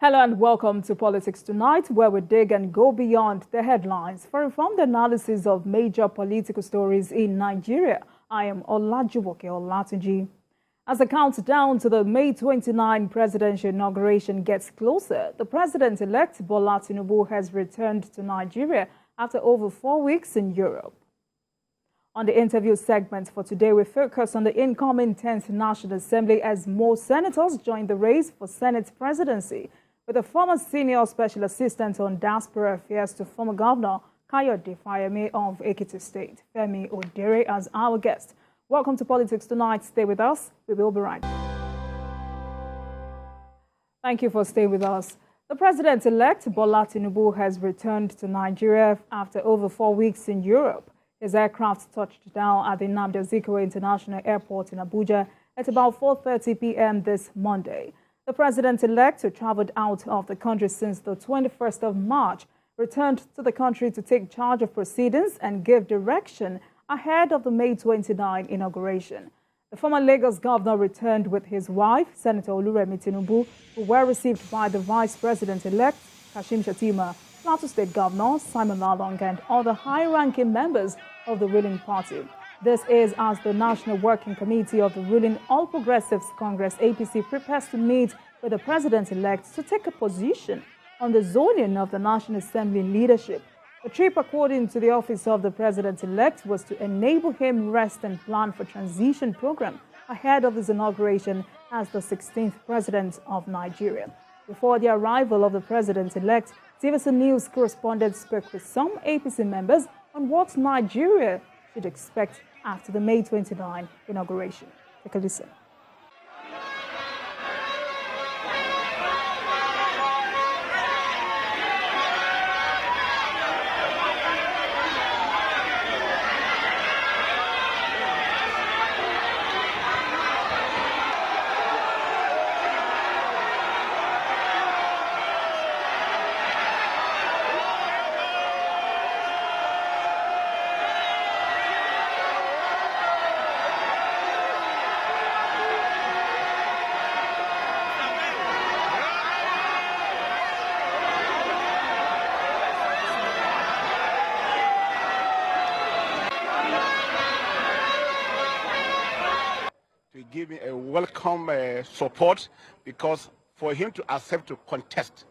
Hello and welcome to Politics Tonight, where we dig and go beyond the headlines for informed analysis of major political stories in Nigeria. I am Olajumoke Olatunji. As the countdown to the May 29 presidential inauguration gets closer, the president-elect Bola Tinubu has returned to Nigeria after over 4 weeks in Europe. On the interview segment for today, we focus on the incoming 10th National Assembly as more senators join the race for Senate presidency, with a former senior special assistant on diaspora affairs to former governor Kayode Fayemi of Ekiti State, Femi Odere, as our guest. Welcome to Politics Tonight. Stay with us. We will be right back. Thank you for staying with us. The president-elect Bola Tinubu has returned to Nigeria after over 4 weeks in Europe. His aircraft touched down at the Nnamdi Azikiwe International Airport in Abuja at about 4:30 p.m. this Monday. The president-elect, who traveled out of the country since the 21st of March, returned to the country to take charge of proceedings and give direction ahead of the May 29 inauguration. The former Lagos governor returned with his wife, Senator Oluremi Tinubu, who were received by the vice president-elect, Kashim Shettima, Plateau State Governor Simon Lalong, and other high-ranking members of the ruling party. This is as the National Working Committee of the ruling All Progressives Congress APC prepares to meet with the president-elect to take a position on the zoning of the National Assembly leadership. The trip, according to the office of the president-elect, was to enable him rest and plan for transition program ahead of his inauguration as the 16th president of Nigeria. Before the arrival of the president-elect, TVC News correspondent spoke with some APC members on what Nigeria should expect after the May 29 inauguration. Take a listen. Give me a welcome support, because for him to accept to contest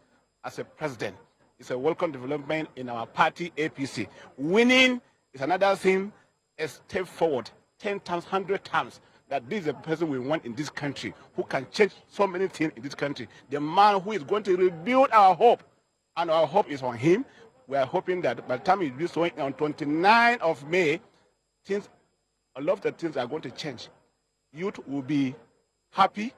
as a president is a welcome development in our party APC. Winning is another thing, a step forward 10 times, 100 times, that this is the person we want in this country, who can change so many things in this country. The man who is going to rebuild our hope, and our hope is on him. We are hoping that by the time he will be showing on 29th of May, a lot of the things are going to change. Youth will be happy,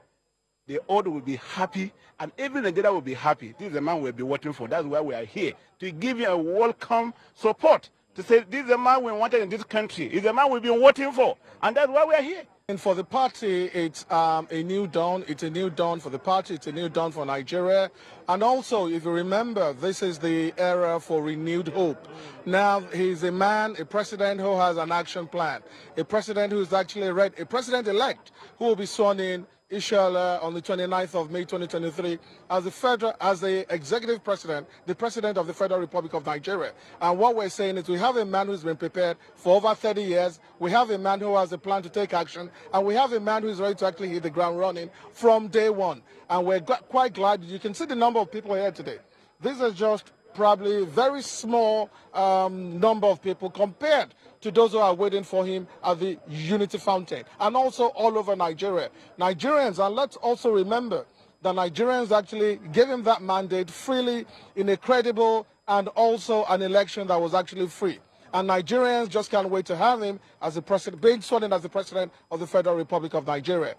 the old will be happy, and even Nigeria will be happy. This is the man we'll be waiting for. That's why we are here, to give you a welcome support, to say this is the man we wanted in this country. It's the man we've been waiting for, and that's why we are here. And for the party, it's a new dawn. It's a new dawn for the party. It's a new dawn for Nigeria. And also, if you remember, this is the era for renewed hope. Now, he's a man, a president who has an action plan, a president who is actually ready, a president-elect who will be sworn in, inshallah, on the 29th of May 2023 as the executive president, the president of the Federal Republic of Nigeria. And what we're saying is we have a man who's been prepared for over 30 years. We have a man who has a plan to take action. And we have a man who is ready to actually hit the ground running from day one. And we're quite glad. You can see the number of people here today. This is just probably a very small number of people compared to those who are waiting for him at the Unity Fountain, and also all over Nigeria. Nigerians, and let's also remember that Nigerians actually gave him that mandate freely in a credible and also an election that was actually free. And Nigerians just can't wait to have him as the president, being sworn in as the president of the Federal Republic of Nigeria.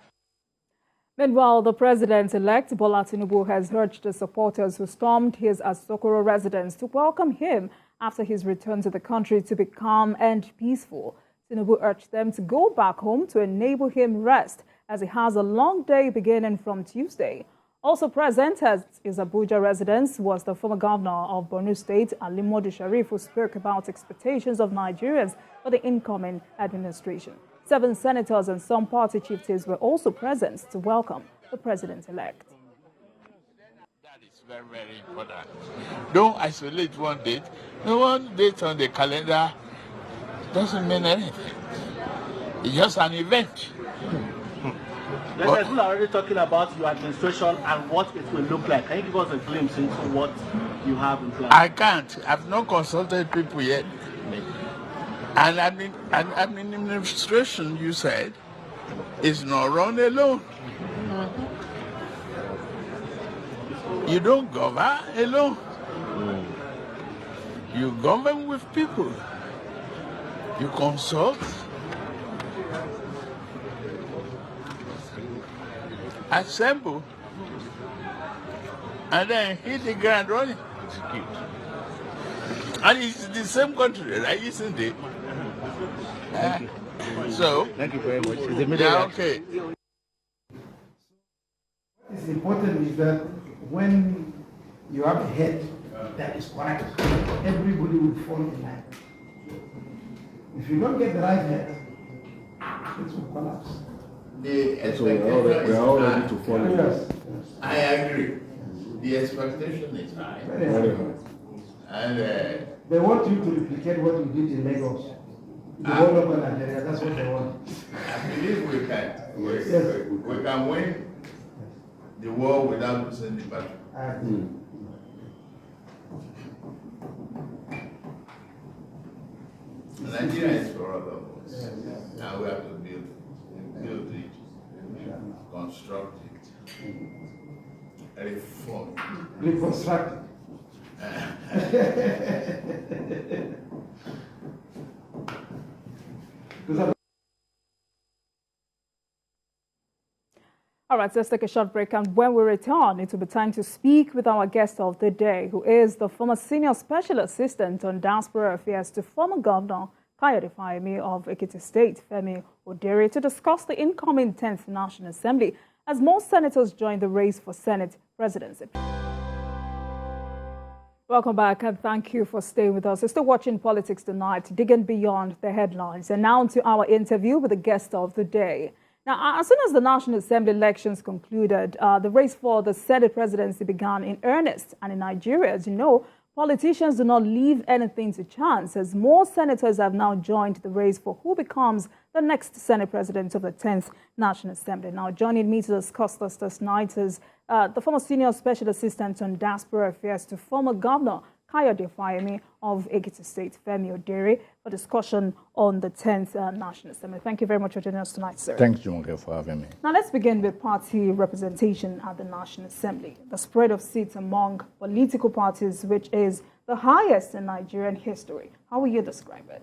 Meanwhile, the president-elect Bola Tinubu has urged the supporters who stormed his Asokoro residence to welcome him after his return to the country to be calm and peaceful. Tinubu urged them to go back home to enable him rest, as he has a long day beginning from Tuesday. Also present at his Abuja residence was the former governor of Borno State, Alimodu Sharif, who spoke about expectations of Nigerians for the incoming administration. 7 senators and some party chieftains were also present to welcome the president-elect. That is very, very important. Don't isolate one date. No, one date on the calendar doesn't mean anything. It's just an event. Yes, people are already talking about your administration and what it will look like. Can you give us a glimpse into what you have in plan? I can't. I've not consulted people yet. And an administration, you said, is not run alone. You don't govern alone. You govern with people. You consult. Assemble. And then hit the ground running. And it's the same country, right? Isn't it? So, Thank you very much. yeah, okay. What is important is that when you have a head that is correct, everybody will fall in line. If you don't get the right head, it will collapse. The So we're all ready to follow. Yes. I agree. The expectation is high. Very hard. And They want you to replicate what you did in Lagos. The whole of Nigeria, that's what they want. I believe we can. Yes. We can win the war without losing the battle. I agree. Nigeria is for all of us. And we have to build it, construct it, reform. Reconstruct. All right, so let's take a short break, and when we return, it will be time to speak with our guest of the day, who is the former Senior Special Assistant on Diaspora Affairs to former Governor Kayode Fayemi of Ekiti State, Femi Odere, to discuss the incoming 10th National Assembly as more senators join the race for Senate presidency. Welcome back, and thank you for staying with us. You're still watching Politics Tonight, digging beyond the headlines. And now to our interview with the guest of the day. Now, as soon as the National Assembly elections concluded, the race for the Senate presidency began in earnest. And in Nigeria, as you know, politicians do not leave anything to chance, as more senators have now joined the race for who becomes the next Senate president of the 10th National Assembly. Now, joining me to discuss this tonight is the former Senior Special Assistant on Diaspora Affairs to former Governor Kayode Fayemi of Ekiti State, Femi Odere, for discussion on the 10th National Assembly. Thank you very much for joining us tonight, sir. Thanks, Jumoke, for having me. Now, let's begin with party representation at the National Assembly. The spread of seats among political parties, which is the highest in Nigerian history. How will you describe it?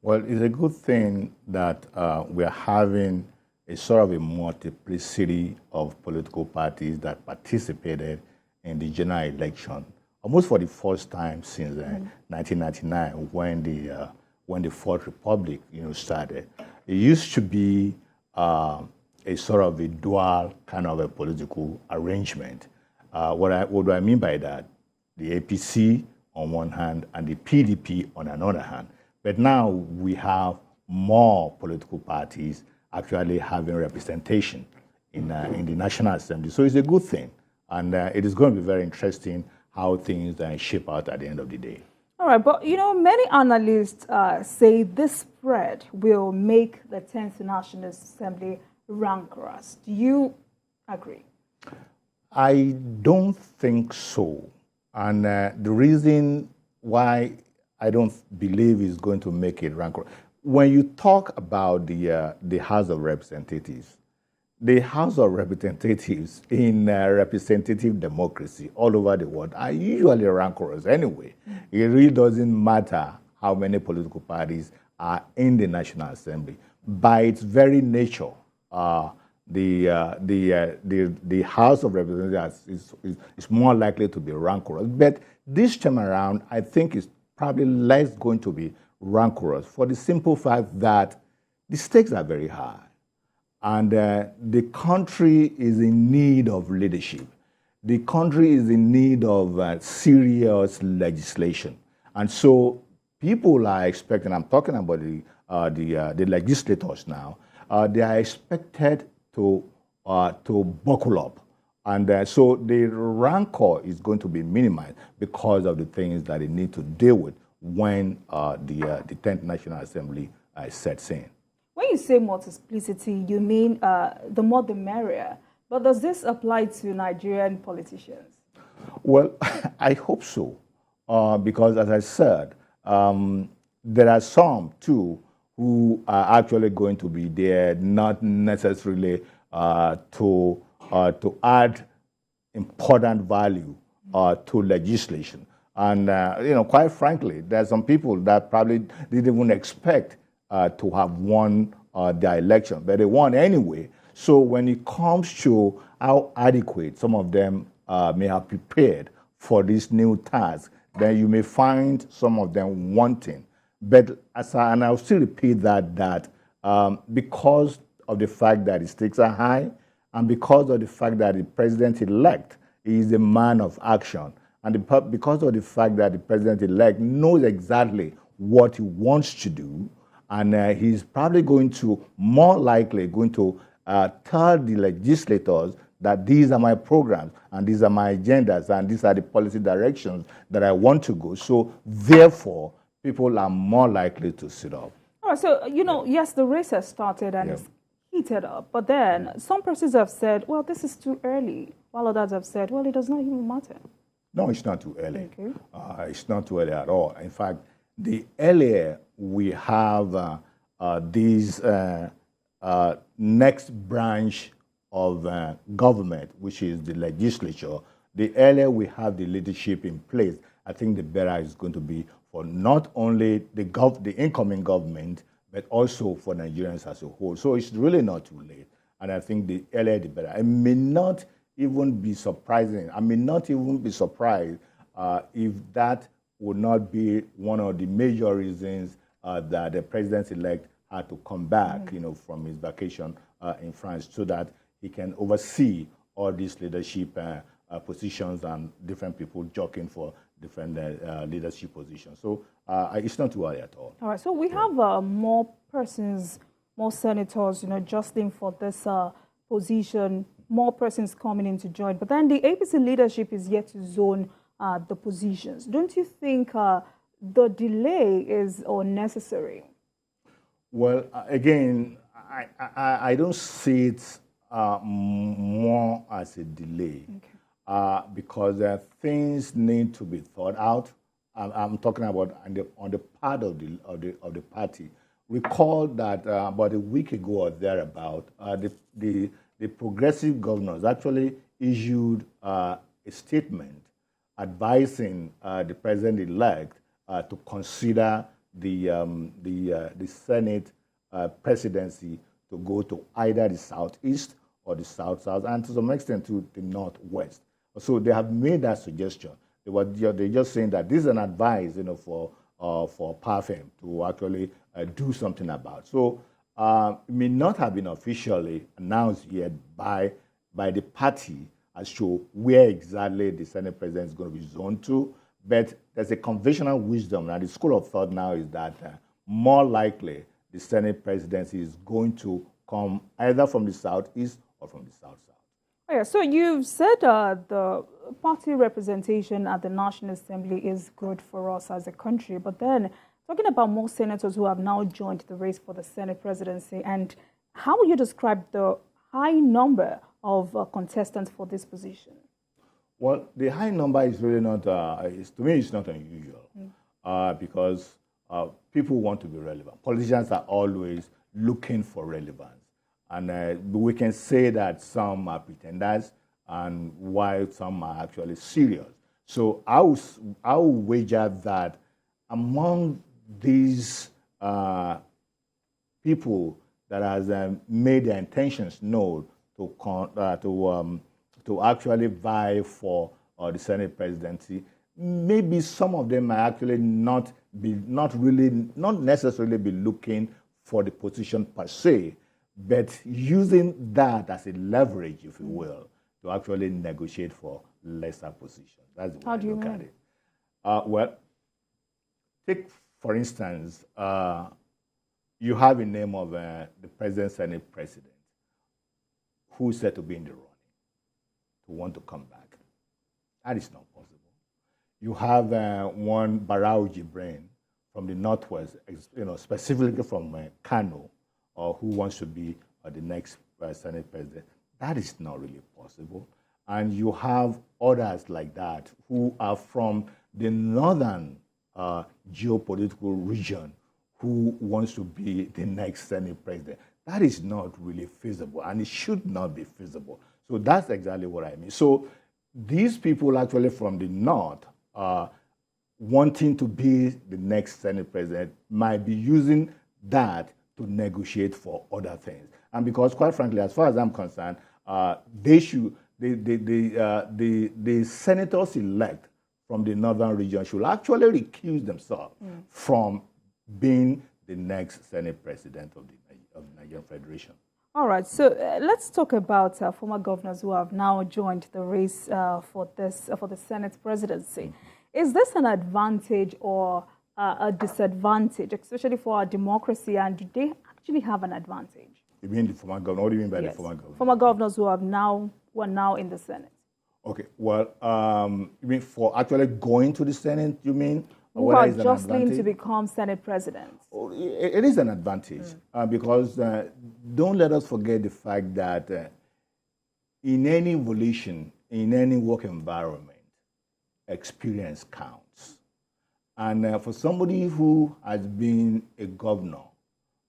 Well, it's a good thing that we're having a sort of a multiplicity of political parties that participated in the general election, almost for the first time since 1999, when the Fourth Republic, started. It used to be a sort of a dual kind of a political arrangement. What do I mean by that? The APC on one hand and the PDP on another hand. But now we have more political parties actually having representation in the National Assembly. So it's a good thing. And it is going to be very interesting how things shape out at the end of the day. All right, but many analysts say this spread will make the 10th National Assembly rancorous. Do you agree? I don't think so. And the reason why I don't believe it's going to make it rancorous, when you talk about the House of Representatives, the House of Representatives in representative democracy all over the world are usually rancorous anyway. It really doesn't matter how many political parties are in the National Assembly. By its very nature, the House of Representatives is more likely to be rancorous. But this time around, I think it's probably less going to be rancorous for the simple fact that the stakes are very high. And the country is in need of leadership. The country is in need of serious legislation. And so people are expecting, I'm talking about the legislators now, they are expected to buckle up And so the rancor is going to be minimized because of the things that they need to deal with when the 10th National Assembly sets in. When you say multiplicity, you mean the more the merrier. But does this apply to Nigerian politicians? Well, I hope so, because as I said, there are some too who are actually going to be there, not necessarily to add important value to legislation. And quite frankly, there are some people that probably didn't even expect to have won their election, but they won anyway. So when it comes to how adequate some of them may have prepared for this new task, then you may find some of them wanting. But and I'll still repeat that because of the fact that the stakes are high, and because of the fact that the president-elect is a man of action, and because of the fact that the president-elect knows exactly what he wants to do, and he's probably more likely going to tell the legislators that these are my programs, and these are my agendas, and these are the policy directions that I want to go. So therefore, people are more likely to sit up. All right, so, yes, the race has started and it's heated up, but then some persons have said, well, this is too early, while others have said, well, it does not even matter. No, it's not too early. Okay. It's not too early at all. In fact, the earlier we have these next branch of government, which is the legislature, the earlier we have the leadership in place, I think the better it's going to be for not only the incoming government, but also for Nigerians as a whole. So it's really not too late. And I think the earlier the better. It may not even be surprising. I may not even be surprised if that would not be one of the major reasons that the president-elect had to come back, from his vacation in France, so that he can oversee all these leadership positions and different people jockeying for different leadership positions. So it's not too early at all. All right, so we have more persons, more senators, jostling for this position, more persons coming in to join. But then the APC leadership is yet to zone the positions. Don't you think the delay is unnecessary? Well, again, I don't see it more as a delay, because things need to be thought out. I'm talking about on the part of the party. Recall that about a week ago or thereabout, the progressive governors actually issued a statement advising the president-elect to consider the Senate presidency to go to either the southeast or the south-south, and to some extent to the northwest. So they have made that suggestion. They're just saying that this is an advice, for PAFM to actually do something about. So it may not have been officially announced yet by the party as to where exactly the Senate president is going to be zoned to, but there's a conventional wisdom, and the school of thought now is that more likely the Senate presidency is going to come either from the southeast or from the south-south. Oh, yeah, so you've said the party representation at the National Assembly is good for us as a country, but then talking about more senators who have now joined the race for the Senate presidency, and how will you describe the high number of contestants for this position? Well, the high number is really not, to me, it's not unusual, because people want to be relevant. Politicians are always looking for relevance. And we can say that some are pretenders, and while some are actually serious. So I will wager that among these people that has made their intentions known to actually vie for the Senate presidency, maybe some of them might actually not necessarily be looking for the position per se, but using that as a leverage, if you will, to actually negotiate for lesser positions. That's the way I look at it. Well, take, for instance, you have a name of the Senate president who is said to be in the running. to want to come back. That is not possible. You have one Barau Jibrin from the Northwest, specifically from Kano, who wants to be the next Senate president. That is not really possible. And you have others like that who are from the northern geopolitical region who wants to be the next Senate president. That is not really feasible, and it should not be feasible. So that's exactly what I mean. So these people actually from the north wanting to be the next Senate president might be using that to negotiate for other things. And because, quite frankly, as far as I'm concerned, the senators elect from the northern region should actually recuse themselves from being the next Senate president of the Nigerian Federation. All right, so let's talk about former governors who have now joined the race for the Senate presidency. Is this an advantage or a disadvantage, especially for our democracy, and do they actually have an advantage? You mean the former governor? What do you mean by Yes. the former governor? Former governors who are now in the Senate. Okay, well, you mean for actually going to the Senate, you mean? Who Whether are it's an jostling to advantage? become Senate presidents. Oh, it is an advantage because don't let us forget the fact that in any evolution, in any work environment, experience counts. And for somebody who has been a governor,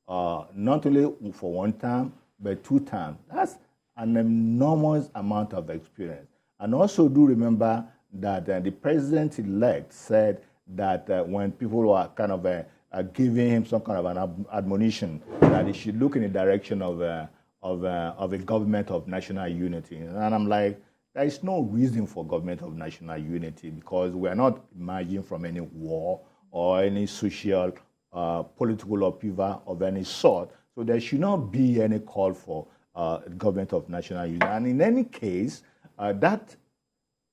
not only for one term, but 2 terms, that's an enormous amount of experience. And also do remember that the president-elect said that when people were kind of giving him some kind of an admonition that he should look in the direction of a government of national unity. And I'm like, there is no reason for government of national unity because we are not emerging from any war or any social, political upheaval of any sort. So there should not be any call for government of national unity. And in any case, that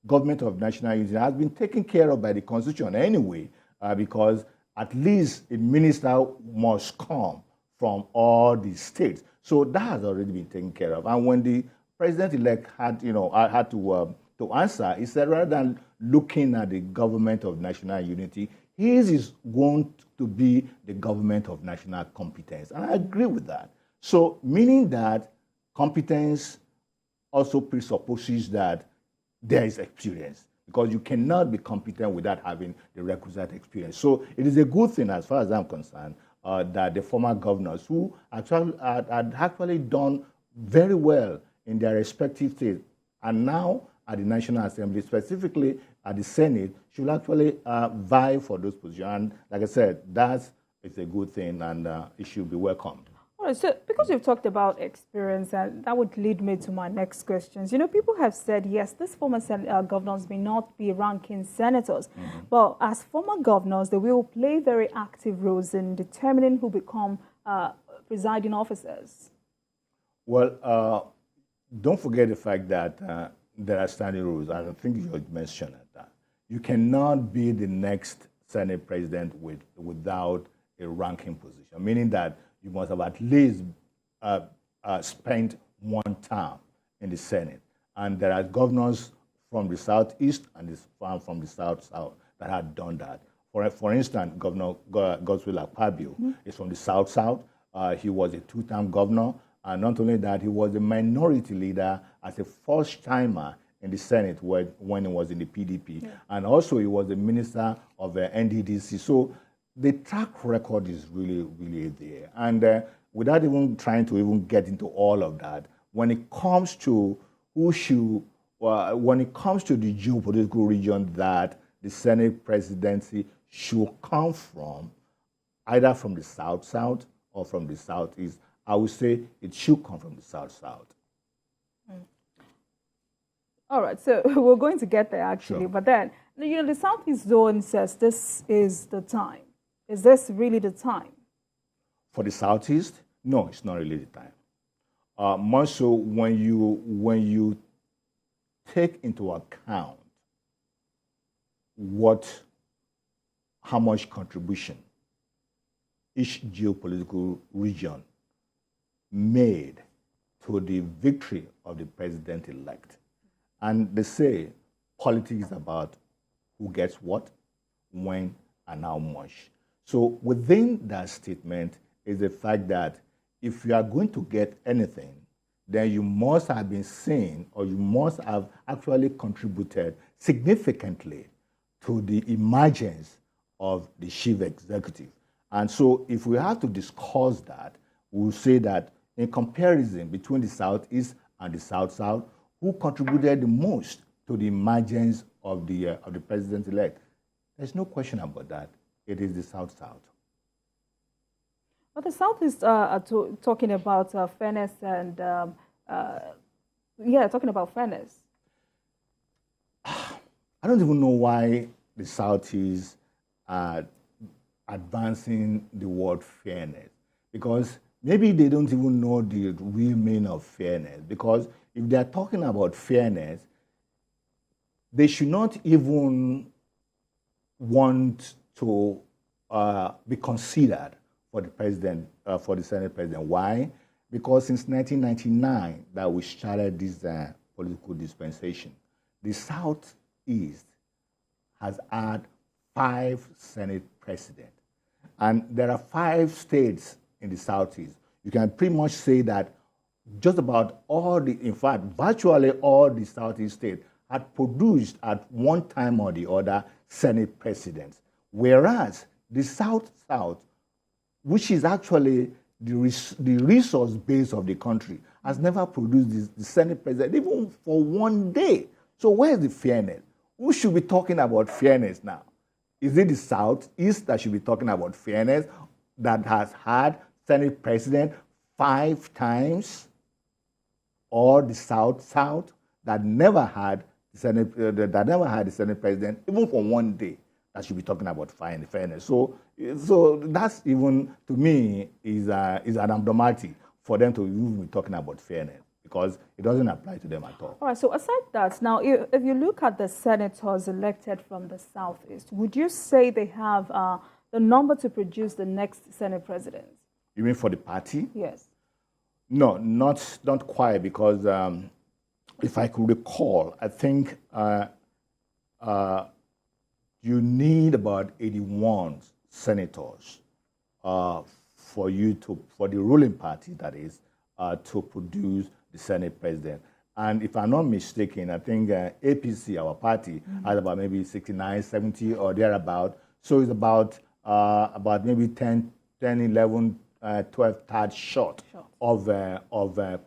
government of national unity has been taken care of by the Constitution anyway, because at least a minister must come from all the states. So that has already been taken care of. And when the president-elect had to answer, he said rather than looking at the government of national unity, his is going to be the government of national competence. And I agree with that. So meaning that competence also presupposes that there is experience, because you cannot be competent without having the requisite experience. So it is a good thing, as far as I'm concerned, that the former governors who had actually done very well in their respective states and now at the National Assembly, specifically at the Senate, should actually vie for those positions. And like I said, it's a good thing, and it should be welcomed. All right, so because you've talked about experience, and that would lead me to my next questions. You know, people have said, yes, these former governors may not be ranking senators, but as former governors, they will play very active roles in determining who become presiding officers. Well, don't forget the fact that there are standing rules. I don't think you mentioned that. You cannot be the next Senate president without a ranking position, meaning that you must have at least spent 1 term in the Senate. And there are governors from the Southeast and from the South that had done that. For instance, Governor Godswill Akpabio is from the South. He was a 2-term governor. And not only that, he was a minority leader as a first-timer in the Senate when he was in the PDP. Yeah. And also he was a minister of NDDC. So the track record is really, really there. And without even trying to even get into all of that, when it comes to when it comes to the geopolitical region that the Senate presidency should come from, either from the South or from the Southeast, I would say it should come from the South. All right, so we're going to get there actually, but then, you know, the Southeast zone says this is the time. Is this really the time? For the Southeast, no, it's not really the time. More so when you take into account how much contribution each geopolitical region made to the victory of the president-elect. And they say politics is about who gets what, when, and how much. So within that statement is the fact that if you are going to get anything, then you must have been seen, or you must have actually contributed significantly to the emergence of the chief executive. And so if we have to discuss that, we'll say that in comparison between the Southeast and the South-South, who contributed the most to the emergence of the president-elect? There's no question about that. It is the South-South. But the South is talking about fairness and, talking about fairness. I don't even know why the South is advancing the word fairness, because maybe they don't even know the real meaning of fairness. Because if they are talking about fairness, they should not even want to be considered for the president, for the Senate president. Why? Because since 1999 that we started this political dispensation, the Southeast has had 5 Senate presidents. And there are 5 states in the Southeast. You can pretty much say that just about all in fact, virtually all the Southeast states had produced at one time or the other Senate presidents. Whereas the South-South, which is actually the resource base of the country, has never produced the Senate president, even for one day. So where's the fairness? Who should be talking about fairness now? Is it the Southeast that should be talking about fairness, that has had Senate president 5 times, or the South-South that never had the Senate president even for one day, that should be talking about fairness? So that's, even to me, is an abnormality for them to even be talking about fairness, because it doesn't apply to them at all. All right, so aside that, now, if you look at the senators elected from the Southeast, would you say they have the number to produce the next Senate president? You mean for the party? Yes. No, not quite, because if I could recall, I think you need about 81 senators for the ruling party, that is, to produce the Senate president. And if I'm not mistaken, I think APC, our party, has about maybe 69, 70 or thereabout. So it's about maybe 10, 11, 12 thirds short of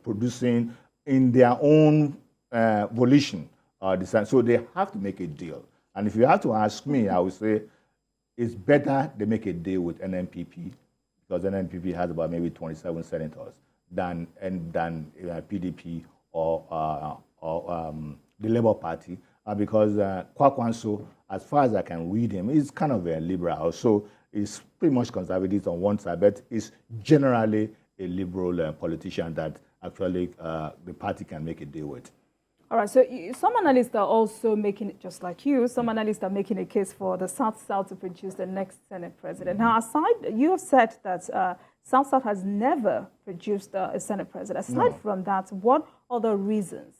producing in their own volition. So they have to make a deal. And if you have to ask me, I would say it's better they make a deal with NNPP, because NNPP has about maybe 27 senators, than PDP or the Labour Party, because Kwakwanso, as far as I can read him, is kind of a liberal. So he's pretty much conservative on one side, but he's generally a liberal politician that actually the party can make a deal with. All right, so some analysts are also making it, just like you, some analysts are making a case for the South-South to produce the next Senate president. Now, aside, you have said that South-South has never produced a Senate president. Aside from that, what other reasons?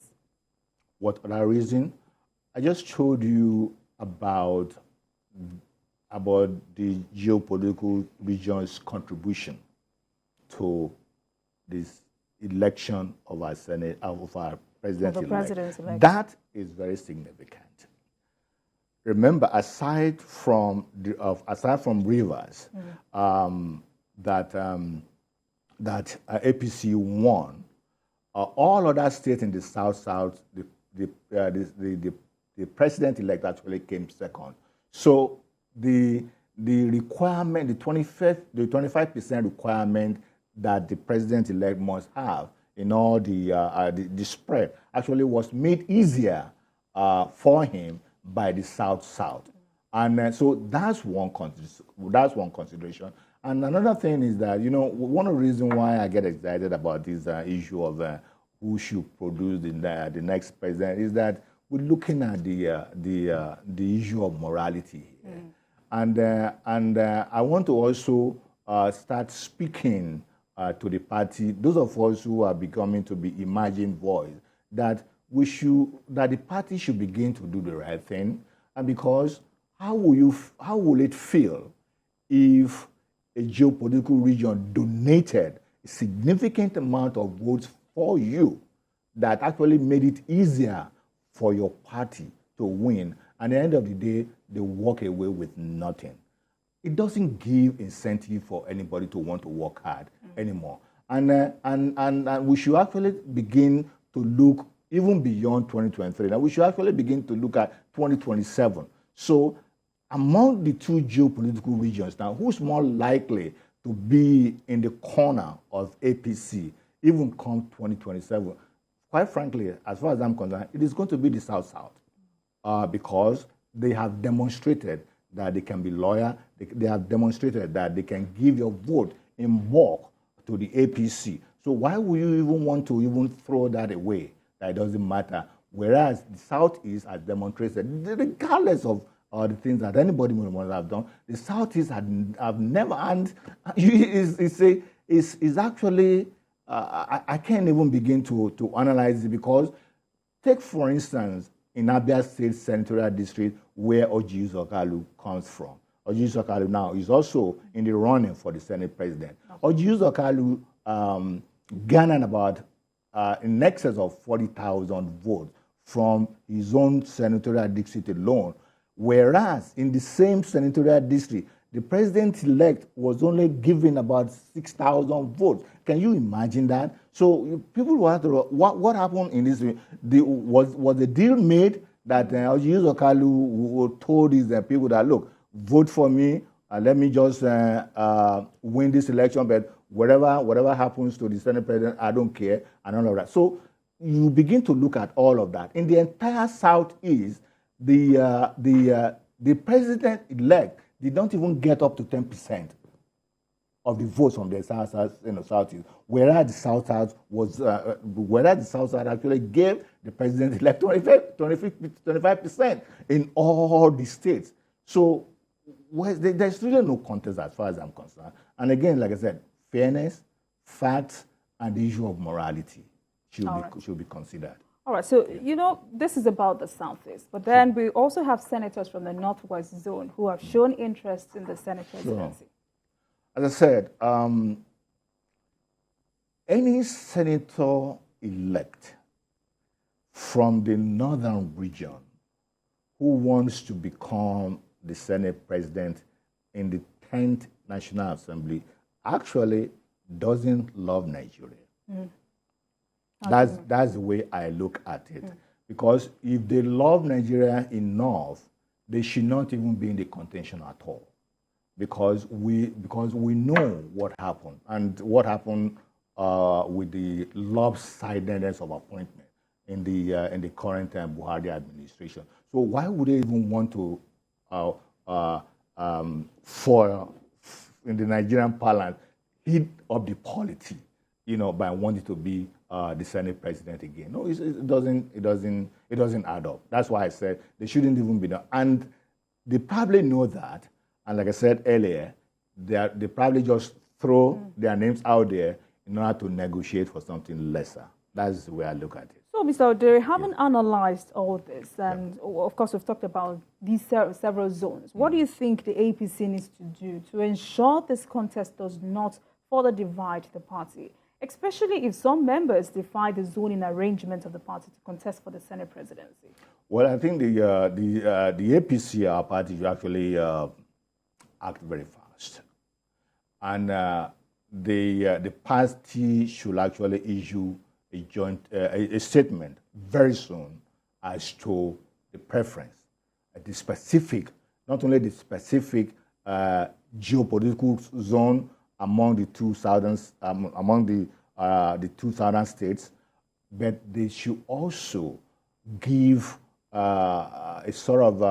What other reason? I just showed you about the geopolitical region's contribution to this election of our Senate, of our president-elect. That is very significant. Remember, aside from Rivers, that APC won, all other states in the South-South, the president-elect actually came second. So the requirement, the 25% requirement that the president-elect must have in all the spread actually was made easier for him by the South-South. And so that's one consideration. And another thing is that, one of the reasons why I get excited about this issue of who should produce the next president is that we're looking at the issue of morality here. And I want to also start speaking to the party, those of us who are becoming to be emerging voice, that that the party should begin to do the right thing, and because how will it feel if a geopolitical region donated a significant amount of votes for you that actually made it easier for your party to win, and at the end of the day, they walk away with nothing? It doesn't give incentive for anybody to want to work hard anymore. And we should actually begin to look even beyond 2023. Now we should actually begin to look at 2027. So among the two geopolitical regions now, who's more likely to be in the corner of APC even come 2027? Quite frankly, as far as I'm concerned, it is going to be the South-South because they have demonstrated that they can be loyal. They have demonstrated that they can give your vote in bulk to the APC. So why would you even want to even throw that away? That it doesn't matter. Whereas the Southeast has demonstrated, regardless of the things that anybody might have done, the Southeast have never, and is actually, I can't even begin to analyze it, because take, for instance, in Abia State Senatorial District, where Orji Uzor comes from. Orji Uzor now is also in the running for the Senate president. Orji Uzor garnered about in excess of 40,000 votes from his own senatorial district alone, whereas in the same senatorial district, the president-elect was only given about 6,000 votes. Can you imagine that? So people will have to, what happened in this? Was the deal made that Orji Uzor told his people that, look, vote for me, let me just win this election, but whatever happens to the Senate president, I don't care, and all of that. So you begin to look at all of that. In the entire Southeast, the president-elect did not even get up to 10% of the votes from the Southeast, whereas the South-South was, whereas the South-South actually gave the president-elect 25% in all the states. So there's really no contest as far as I'm concerned. And again, like I said, fairness, facts, and the issue of morality should be considered. All right, so, you know, this is about the Southeast, but then we also have senators from the Northwest Zone who have shown interest in the Senate presidency. As I said, any senator-elect from the Northern region who wants to become the Senate president in the 10th National Assembly actually doesn't love Nigeria. That's the way I look at it. Because if they love Nigeria enough, they should not even be in the contention at all. Because we know what happened, and what happened with the lopsidedness of appointment in the current Buhari administration. So why would they even want to in the Nigerian parlance, heat up the polity, by wanting to be the Senate president again? No, it doesn't add up. That's why I said they shouldn't even be done. And they probably know that. And like I said earlier, they probably just throw their names out there in order to negotiate for something lesser. That's the way I look at it. So, Mr. Odere, having analyzed all this, and of course we've talked about these several zones, what do you think the APC needs to do to ensure this contest does not further divide the party, especially if some members defy the zoning arrangement of the party to contest for the Senate presidency? Well, I think the APC, our party, should actually act very fast. And the party should actually issue a statement very soon as to the preference, the specific, not only the specific geopolitical zone among the two southern states, but they should also give a sort of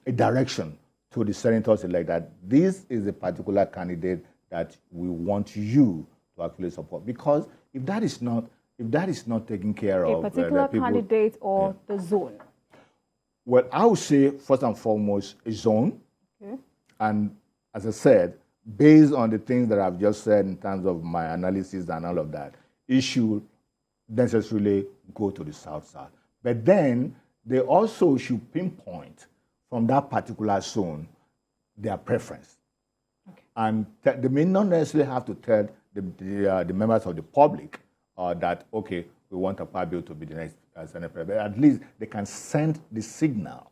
a direction to the senators elect that this is a particular candidate that we want you to actually support. Because if that is not taken care of, a particular candidate or the zone. Well, I would say first and foremost a zone, and as I said, based on the things that I've just said in terms of my analysis and all of that, it should necessarily go to the South-South. But then they also should pinpoint from that particular zone their preference. And they may not necessarily have to tell the members of the public that, okay, we want Akpabio to be the next Senate president. But at least they can send the signal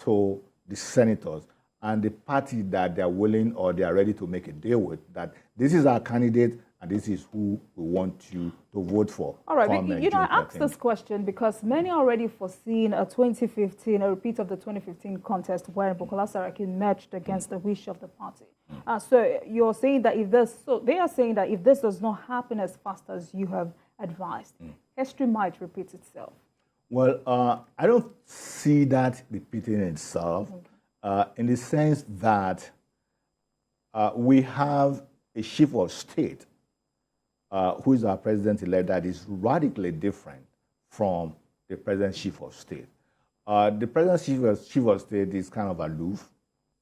to the senators and the party that they are willing or they are ready to make a deal with, that this is our candidate and this is who we want you to vote for. All right, I asked this question because many are already foreseen a repeat of the 2015 contest where Bukola Saraki matched against the wish of the party. So you're saying that they are saying that if this does not happen as fast as you have advised, history might repeat itself. Well, I don't see that repeating itself in the sense that we have a chief of state who is our president-elect that is radically different from the present chief of state. The present chief of state is kind of aloof,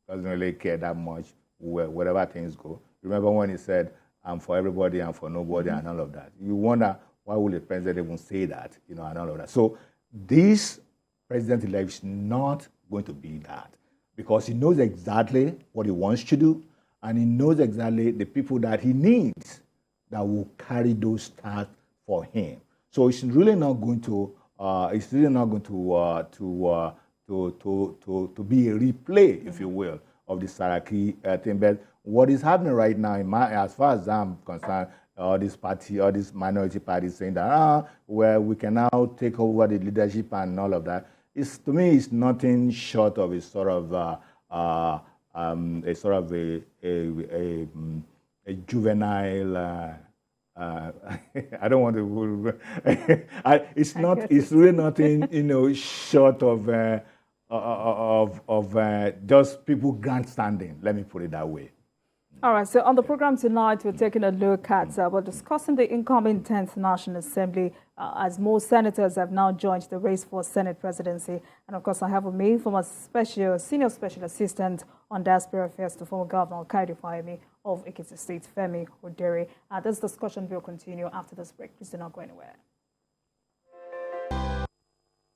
doesn't really care that much wherever things go. Remember when he said, I'm for everybody, I'm for nobody, and all of that. You wonder, why would the president even say that, and all of that. So this president-elect is not going to be that because he knows exactly what he wants to do, and he knows exactly the people that he needs that will carry those tasks for him. So it's really not going to to be a replay, if you will, of the Saraki thing. But what is happening right now, as far as I'm concerned, all these minority parties saying that well, we can now take over the leadership and all of that. To me, it's nothing short of a sort of a juvenile. I don't want to. It's really nothing, short of just people grandstanding. Let me put it that way. All right. So on the program tonight, we're taking a look at we're discussing the incoming 10th National Assembly as more senators have now joined the race for Senate presidency. And of course, I have with me former senior special assistant on diaspora affairs to former Governor Kayode Fayemi of Ekiti State, Femi Odere. This discussion will continue after this break. Please do not go anywhere.